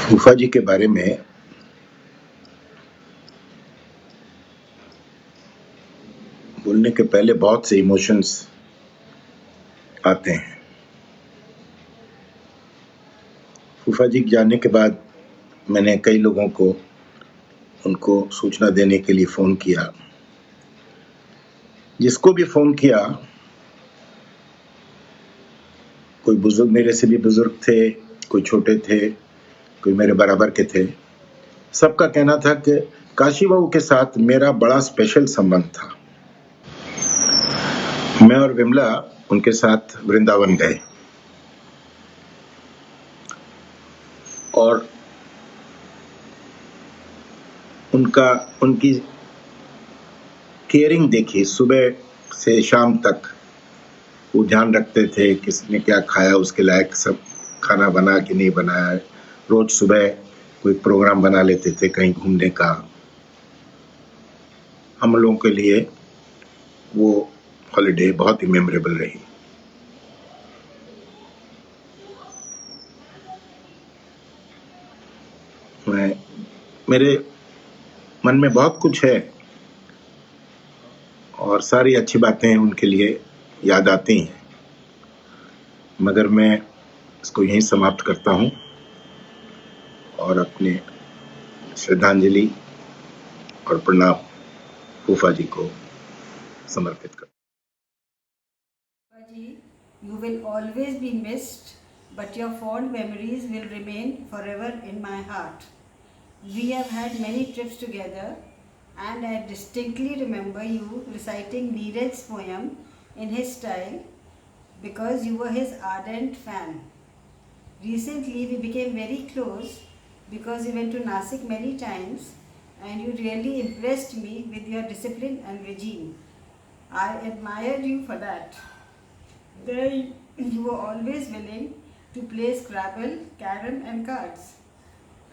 फूफा जी के बारे में बोलने के पहले बहुत से इमोशंस आते हैं। फूफा जी जाने के बाद मैंने कई लोगों को उनको सूचना देने के लिए फ़ोन किया। जिसको भी फ़ोन किया, कोई बुजुर्ग, मेरे से भी बुजुर्ग थे, कोई छोटे थे, कोई मेरे बराबर के थे। सबका कहना था कि काशी बाबू के साथ मेरा बड़ा स्पेशल संबंध था। मैं और विमला उनके साथ वृंदावन गए और उनकी केयरिंग देखी। सुबह से शाम तक वो ध्यान रखते थे किसने क्या खाया, उसके लायक सब खाना बना कि नहीं बनाया। रोज सुबह कोई प्रोग्राम बना लेते थे कहीं घूमने का। हम लोगों के लिए वो हॉलिडे बहुत ही मेमोरेबल रही। मेरे मन में बहुत कुछ है और सारी अच्छी बातें उनके लिए याद आती हैं, मगर मैं इसको यहीं समाप्त करता हूँ और अपने श्रद्धांजलि और प्रणाम फूफा जी को समर्पित करता हूँ। You will always be missed, but your fond memories will remain forever in my heart. We have had many trips together, and I distinctly remember you reciting Neeraj's poem in his style because you were his ardent fan. Recently, we became very close because you went to Nasik many times and you really impressed me with your discipline and regime. I admired you for that. There, you were always willing to play Scrabble, Carom, and cards.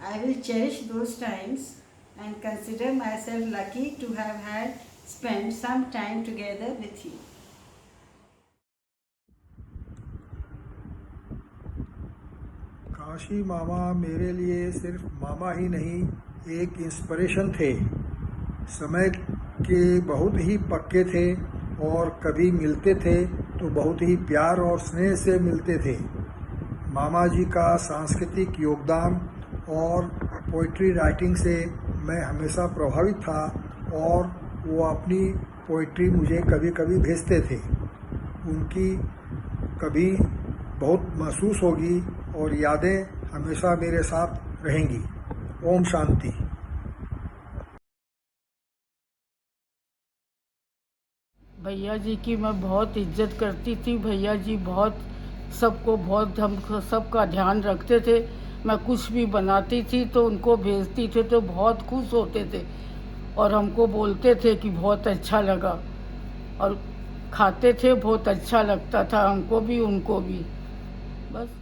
I will cherish those times and consider myself lucky to have had spent some time together with you. Kashi मामा मेरे लिए सिर्फ मामा ही नहीं, एक inspiration थे। समय के बहुत ही पक्के थे और कभी मिलते थे तो बहुत ही प्यार और स्नेह से मिलते थे। मामा जी का सांस्कृतिक योगदान और पोइट्री राइटिंग से मैं हमेशा प्रभावित था और वो अपनी पोइट्री मुझे कभी कभी भेजते थे। उनकी कभी बहुत महसूस होगी और यादें हमेशा मेरे साथ रहेंगी। ओम शांति। भैया जी की मैं बहुत इज्जत करती थी। भैया जी बहुत सबको बहुत हम सबका ध्यान रखते थे। मैं कुछ भी बनाती थी तो उनको भेजती थे तो बहुत खुश होते थे और हमको बोलते थे कि बहुत अच्छा लगा और खाते थे, बहुत अच्छा लगता था हमको भी उनको भी। बस।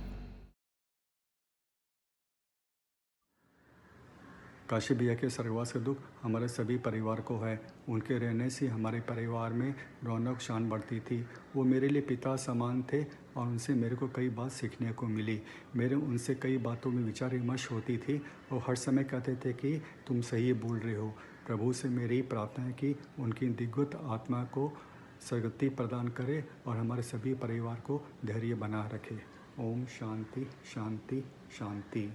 काशी भैया के स्वर्गवास का दुख हमारे सभी परिवार को है। उनके रहने से हमारे परिवार में रौनक शान बढ़ती थी। वो मेरे लिए पिता समान थे और उनसे मेरे को कई बात सीखने को मिली। मेरे उनसे कई बातों में विचार विमर्श होती थी और हर समय कहते थे कि तुम सही बोल रहे हो। प्रभु से मेरी प्रार्थना है कि उनकी दिव्य आत्मा को सद्गति प्रदान करे और हमारे सभी परिवार को धैर्य बना रखे। ओम शांति शांति शांति।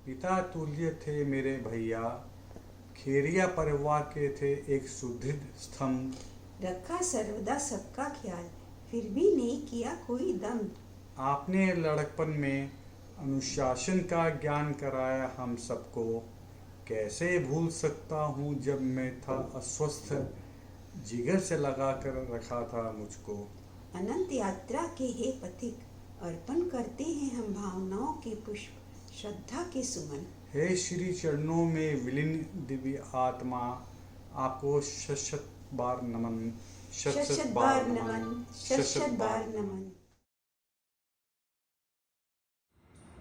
पिता तुल्य थे मेरे भैया, खेरिया परिवार के थे एक सुदृढ़ स्तंभ। रखा सर्वदा सबका ख्याल, फिर भी नहीं किया कोई दम। आपने लड़कपन में अनुशासन का ज्ञान कराया हम सबको। कैसे भूल सकता हूँ जब मैं था अस्वस्थ, जिगर से लगा कर रखा था मुझको। अनंत यात्रा के हे पथिक, अर्पण करते हैं हम भावनाओं के पुष्प, श्रद्धा के सुमन। हे श्री चरणों में विलीन दिव्य आत्मा, आपको शत बार नमन, शत बार नमन, शत बार नमन।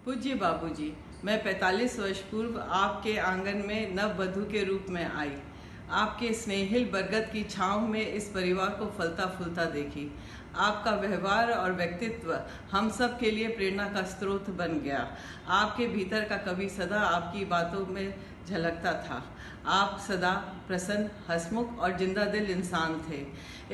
पूज्य बाबूजी, मैं 45 वर्ष पूर्व आपके आंगन में नववधू के रूप में आई। आपके स्नेहिल बरगद की छाँव में इस परिवार को फलता फूलता देखी। आपका व्यवहार और व्यक्तित्व हम सब के लिए प्रेरणा का स्रोत बन गया। आपके भीतर का कवि सदा आपकी बातों में झलकता था। आप सदा प्रसन्न, हंसमुख और जिंदा दिल इंसान थे।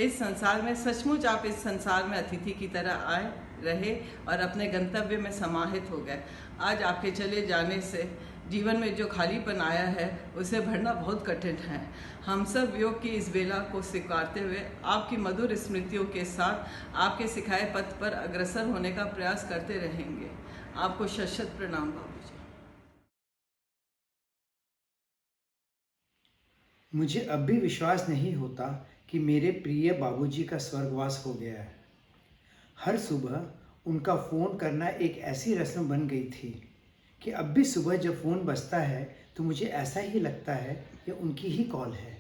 इस संसार में सचमुच आप इस संसार में अतिथि की तरह आए, रहे और अपने गंतव्य में समाहित हो गए। आज आपके चले जाने से जीवन में जो खालीपन आया है उसे भरना बहुत कठिन है। हम सब योग की इस बेला को स्वीकारते हुए आपकी मधुर स्मृतियों के साथ आपके सिखाए पथ पर अग्रसर होने का प्रयास करते रहेंगे। आपको शत शत प्रणाम बाबूजी। मुझे अब भी विश्वास नहीं होता कि मेरे प्रिय बाबूजी का स्वर्गवास हो गया है। हर सुबह उनका फ़ोन करना एक ऐसी रस्म बन गई थी कि अब भी सुबह जब फ़ोन बजता है तो मुझे ऐसा ही लगता है कि उनकी ही कॉल है।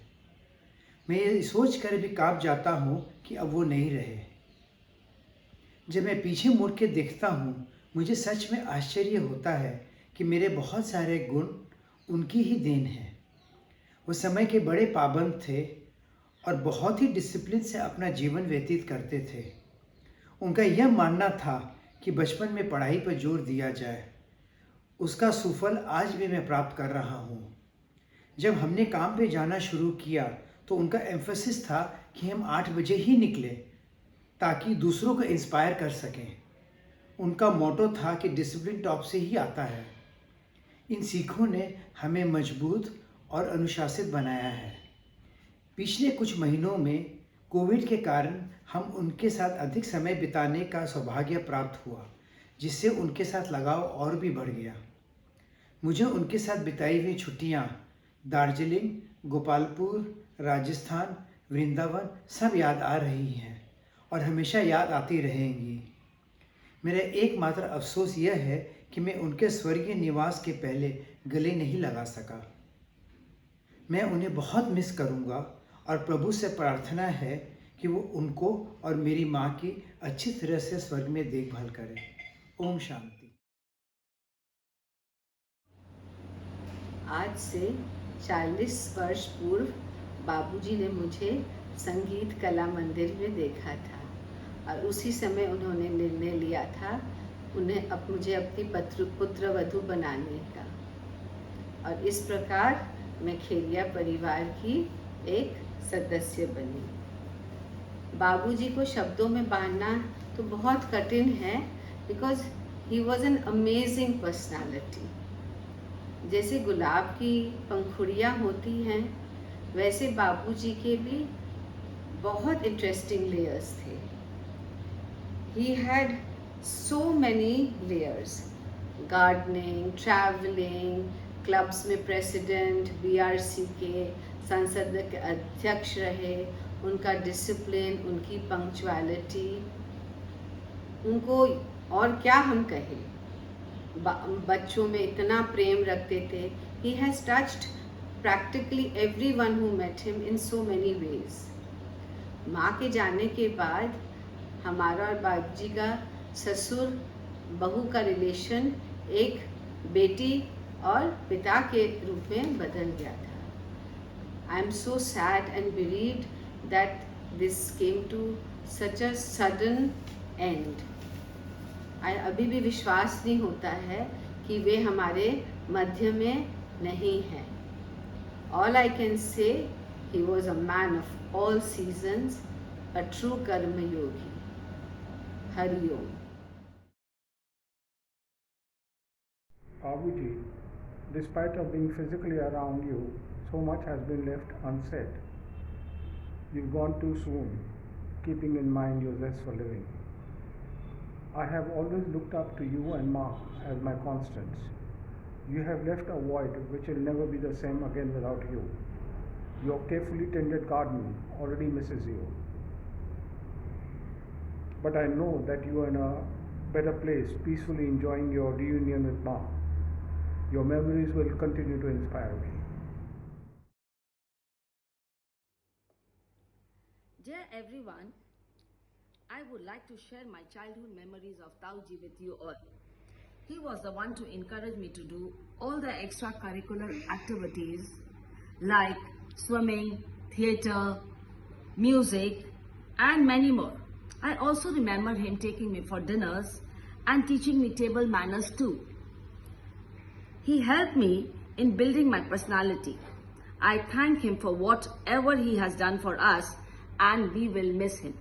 मैं ये सोच कर भी काँप जाता हूँ कि अब वो नहीं रहे। जब मैं पीछे मुड़ के देखता हूँ मुझे सच में आश्चर्य होता है कि मेरे बहुत सारे गुण उनकी ही देन है। वो समय के बड़े पाबंद थे और बहुत ही डिसिप्लिन से अपना जीवन व्यतीत करते थे। उनका यह मानना था कि बचपन में पढ़ाई पर जोर दिया जाए। उसका सुफल आज भी मैं प्राप्त कर रहा हूँ। जब हमने काम पे जाना शुरू किया तो उनका एम्फेसिस था कि हम 8 बजे ही निकले ताकि दूसरों को इंस्पायर कर सकें। उनका मोटो था कि डिसिप्लिन टॉप से ही आता है। इन सीखों ने हमें मजबूत और अनुशासित बनाया है। पिछले कुछ महीनों में कोविड के कारण हम उनके साथ अधिक समय बिताने का सौभाग्य प्राप्त हुआ, जिससे उनके साथ लगाव और भी बढ़ गया। मुझे उनके साथ बिताई हुई छुट्टियाँ दार्जिलिंग, गोपालपुर, राजस्थान, वृंदावन सब याद आ रही हैं और हमेशा याद आती रहेंगी। मेरा एकमात्र अफसोस यह है कि मैं उनके स्वर्गीय निवास के पहले गले नहीं लगा सका। मैं उन्हें बहुत मिस करूँगा और प्रभु से प्रार्थना है कि वो उनको और मेरी माँ की अच्छी तरह से स्वर्ग में देखभाल करें। ओम शांति। आज से 40 वर्ष पूर्व बाबूजी ने मुझे संगीत कला मंदिर में देखा था और उसी समय उन्होंने निर्णय लिया था मुझे अपनी पुत्र वधू बनाने का। और इस प्रकार मैं खेरिया परिवार की एक सदस्य बनी। बाबूजी को शब्दों में बांधना तो बहुत कठिन है, because he was an amazing personality. जैसे गुलाब की पंखुड़ियाँ होती हैं, वैसे बाबूजी के भी बहुत इंटरेस्टिंग लेयर्स थे। He had so many layers, gardening, travelling, clubs में प्रेसिडेंट, बीआरसी के संसद के अध्यक्ष रहे, उनका डिसिप्लिन, उनकी पंक्चुअलिटी, उनको और क्या हम कहें, बच्चों में इतना प्रेम रखते थे। He has touched practically everyone who met him in so many ways. माँ के जाने के बाद हमारा और बाबूजी का ससुर बहू का रिलेशन एक बेटी और पिता के रूप में बदल गया था। I am so sad and bereaved that this came to such a sudden end. अभी भी विश्वास नहीं होता है कि वे हमारे मध्य में नहीं हैं। All I can say, he was a man of all seasons, a true karma yogi. Hari Om. Babuji, despite of being physically around you, so much has been left unsaid. You've gone too soon, keeping in mind your zest for living. I have always looked up to you and Ma as my constants. You have left a void which will never be the same again without you. Your carefully tended garden already misses you. But I know that you are in a better place, peacefully enjoying your reunion with Ma. Your memories will continue to inspire me. Dear everyone, I would like to share my childhood memories of Tauji with you all. He was the one to encourage me to do all the extracurricular activities like swimming, theatre, music, and many more. I also remember him taking me for dinners and teaching me table manners too. He helped me in building my personality. I thank him for whatever he has done for us, and we will miss him.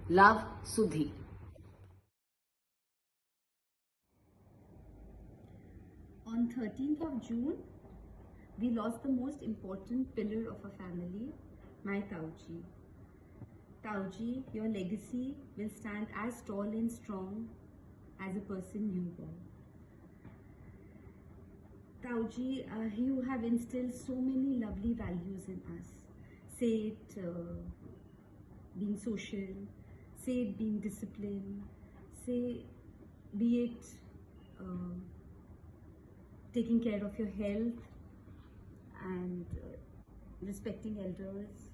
Love, Sudhi. On 13th of June, we lost the most important pillar of a family, my Tauji. Tauji, your legacy will stand as tall and strong as a person you were. Tauji, you have instilled so many lovely values in us. Say it being social, say it being disciplined, be it taking care of your health and respecting elders,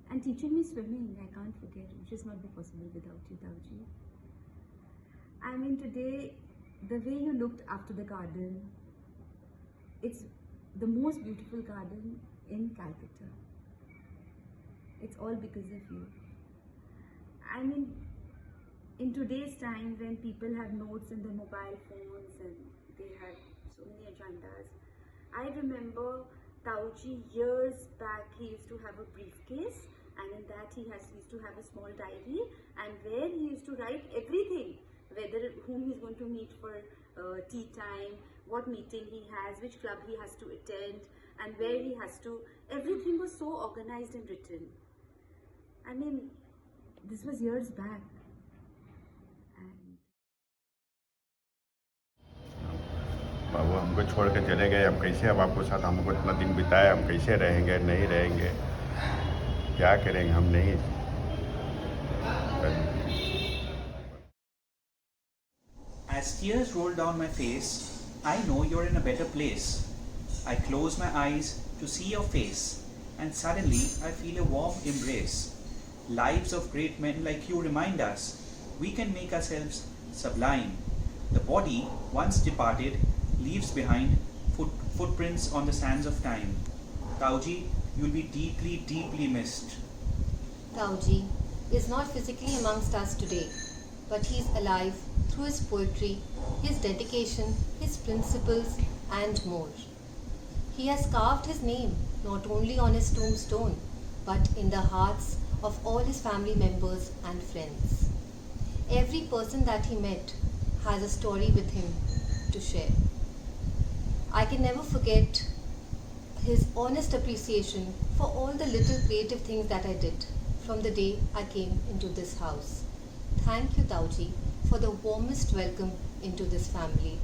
and teaching me swimming. I can't forget, which is not be possible without you, Tauji. Today, the way you looked after the garden, it's the most beautiful garden in Calcutta. It's all because of you. In today's time, when people have notes in their mobile phones and they have so many agendas, I remember Tauji years back, he used to have a briefcase, and in that he used to have a small diary, and where he used to write everything, whether whom he's going to meet for tea time, what meeting he has, which club he has to attend, and where he has to, everything was so organized and written. This was years back. बाबू हमको छोड़ के चले गए, हम कैसे अब आपको साथ हमको इतना दिन बिताया, हम कैसे रहेंगे, नहीं रहेंगे, क्या करेंगे, हम नहीं। As tears roll down my face, I know you're in a better place. I close my eyes to see your face, and suddenly I feel a warm embrace. Lives of great men like you remind us we can make ourselves sublime. The body, once departed, leaves behind footprints on the sands of time. Tauji, you'll be deeply, deeply missed. Tauji is not physically amongst us today, but he is alive through his poetry, his dedication, his principles, and more. He has carved his name not only on his tombstone, but in the hearts of all his family members and friends. Every person that he met has a story with him to share. I can never forget his honest appreciation for all the little creative things that I did from the day I came into this house. Thank you, Tauji, for the warmest welcome into this family.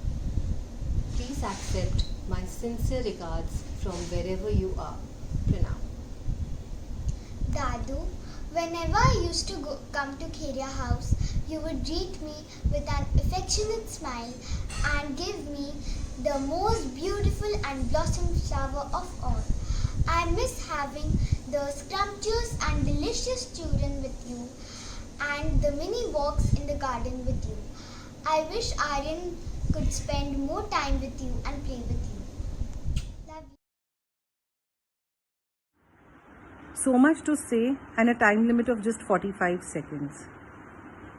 Please accept my sincere regards from wherever you are. Pranam. Dadu, whenever I used to come to Kheria house, you would greet me with an affectionate smile and give me the most beautiful and blossomed flower of all. I miss having the scrumptious and delicious children with you and the mini walks in the garden with you. I wish Aryan could spend more time with you and play with you. Love you. So much to say and a time limit of just 45 seconds.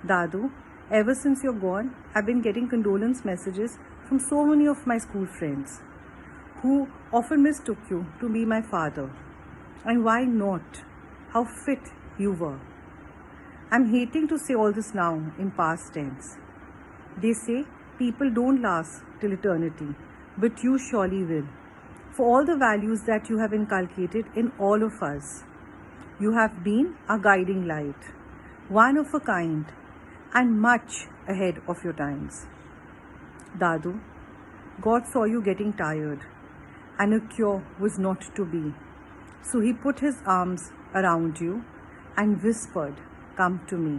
Dadu, ever since you're gone, I've been getting condolence messages from so many of my school friends who often mistook you to be my father. And why not? How fit you were. I'm hating to say all this now in past tense. They say people don't last till eternity, but you surely will. For all the values that you have inculcated in all of us, you have been a guiding light, one of a kind, and much ahead of your times. Dadu, God saw you getting tired, and a cure was not to be. So he put his arms around you and whispered, "Come to me."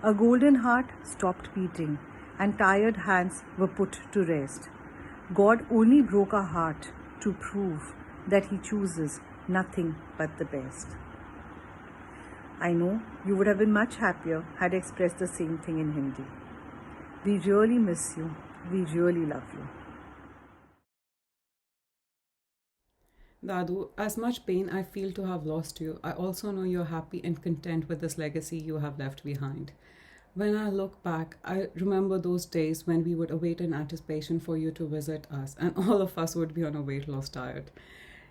A golden heart stopped beating, and tired hands were put to rest. God only broke our heart to prove that he chooses nothing but the best. I know you would have been much happier had I expressed the same thing in Hindi. We really miss you. We really love you. Dadu, as much pain I feel to have lost you, I also know you're happy and content with this legacy you have left behind. When I look back, I remember those days when we would await in anticipation for you to visit us, and all of us would be on a weight loss diet.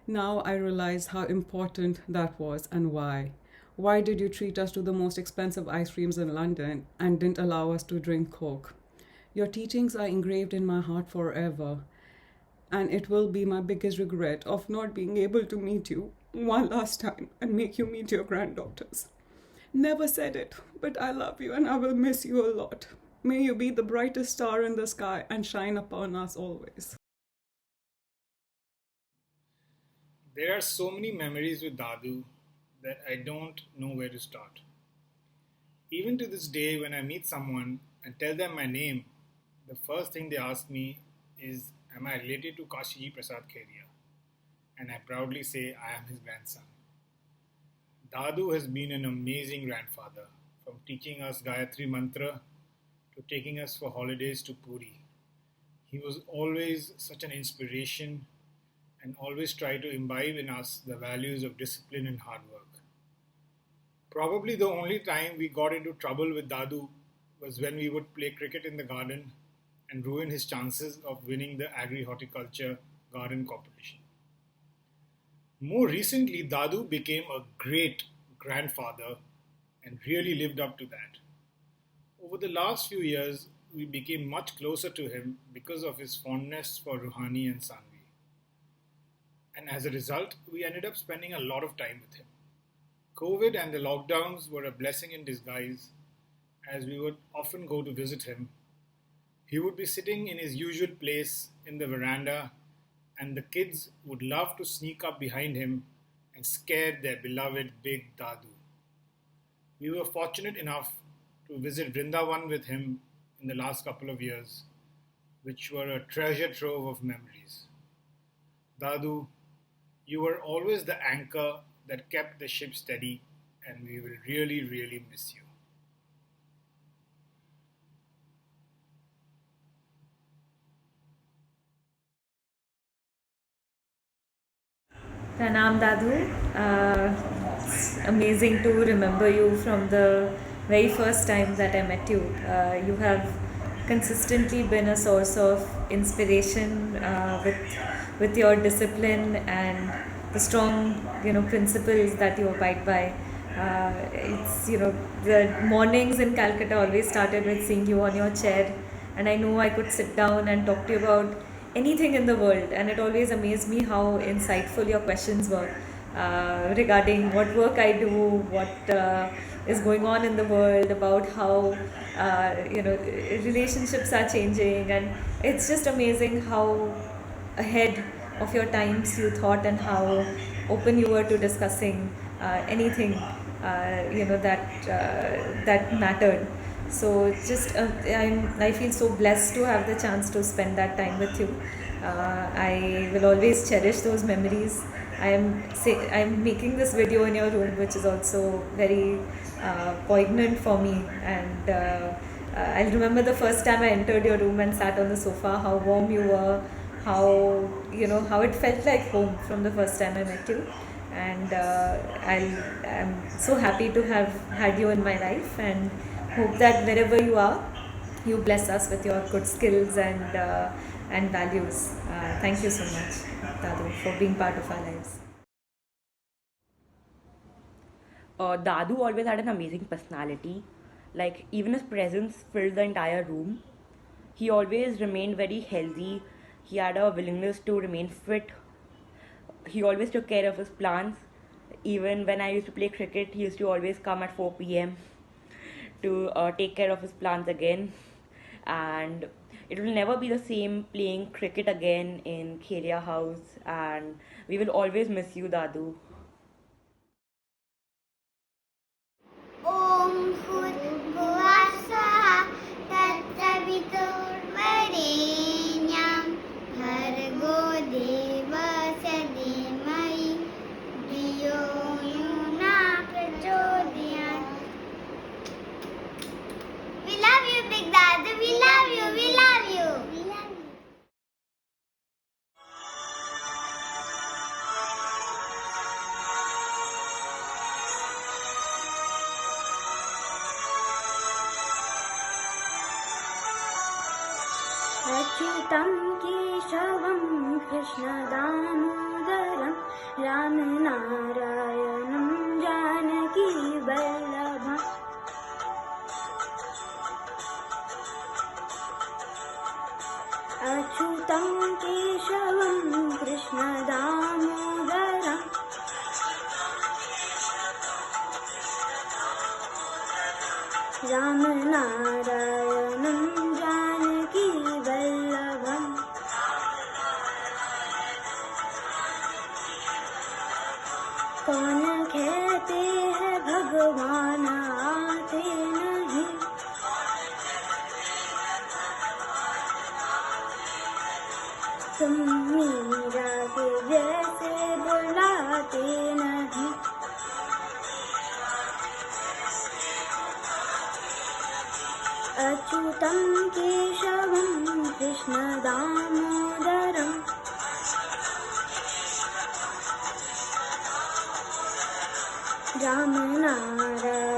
Now I realize how important that was and why. Why did you treat us to the most expensive ice creams in London and didn't allow us to drink Coke? Your teachings are engraved in my heart forever, and it will be my biggest regret of not being able to meet you one last time and make you meet your granddaughters. Never said it, but I love you and I will miss you a lot. May you be the brightest star in the sky and shine upon us always. There are so many memories with Dadu that I don't know where to start. Even to this day, when I meet someone and tell them my name, the first thing they ask me is, am I related to Kashiji Prasad Kheria? And I proudly say I am his grandson. Dadu has been an amazing grandfather, from teaching us Gayatri Mantra to taking us for holidays to Puri. He was always such an inspiration and always tried to imbibe in us the values of discipline and hard work. Probably the only time we got into trouble with Dadu was when we would play cricket in the garden and ruin his chances of winning the agri-horticulture garden competition. More recently, Dadu became a great grandfather and really lived up to that. Over the last few years, we became much closer to him because of his fondness for Ruhani and Sanvi. And as a result, we ended up spending a lot of time with him. COVID and the lockdowns were a blessing in disguise, as we would often go to visit him. He would be sitting in his usual place in the veranda, and the kids would love to sneak up behind him and scare their beloved big Dadu. We were fortunate enough to visit Vrindavan with him in the last couple of years, which were a treasure trove of memories. Dadu, you were always the anchor that kept the ship steady, and we will really, really miss you. Pranam Dadu, it's amazing to remember you from the very first time that I met you. You have consistently been a source of inspiration with your discipline and the strong principles that you abide by. It's the mornings in Calcutta always started with seeing you on your chair, and I know I could sit down and talk to you about anything in the world, and it always amazed me how insightful your questions were regarding what work I do, what is going on in the world, about how relationships are changing, and it's just amazing how ahead of your times you thought and how open you were to discussing anything that mattered. So just I feel so blessed to have the chance to spend that time with you. I will always cherish those memories. I'm making this video in your room, which is also very poignant for me, and I'll remember the first time I entered your room and sat on the sofa, how warm you were, how it felt like home from the first time I met you. And I'm so happy to have had you in my life, and hope that wherever you are, you bless us with your good skills and values. Thank you so much, Dadu, for being part of our lives. Dadu always had an amazing personality. Like, even his presence filled the entire room. He always remained very healthy. He had a willingness to remain fit. He always took care of his plants. Even when I used to play cricket, he used to always come at 4 p.m. to take care of his plants again. And it will never be the same playing cricket again in Kheria House, and we will always miss you, Dadu. Om Bhurvasvaha Tattvaviturvarenyam Bhargo Devasya Dhimai Dhiyo Yuna Prachodayat. We love you, Big Dadu. We love you. We love you. We love you. अच्युतं केशवं कृष्णदामोदरं रामनारायणं जानकीवल्लभम् अच्युतं केशवं कृष्णदामोदरं रामनारायणं जानकीवल्लभम् कौन कहते हैं भगवान आते नहीं, तुम मीरा के जैसे बुलाते नहीं। अच्युतं केशवं कृष्णदामोदरं रामनारायणं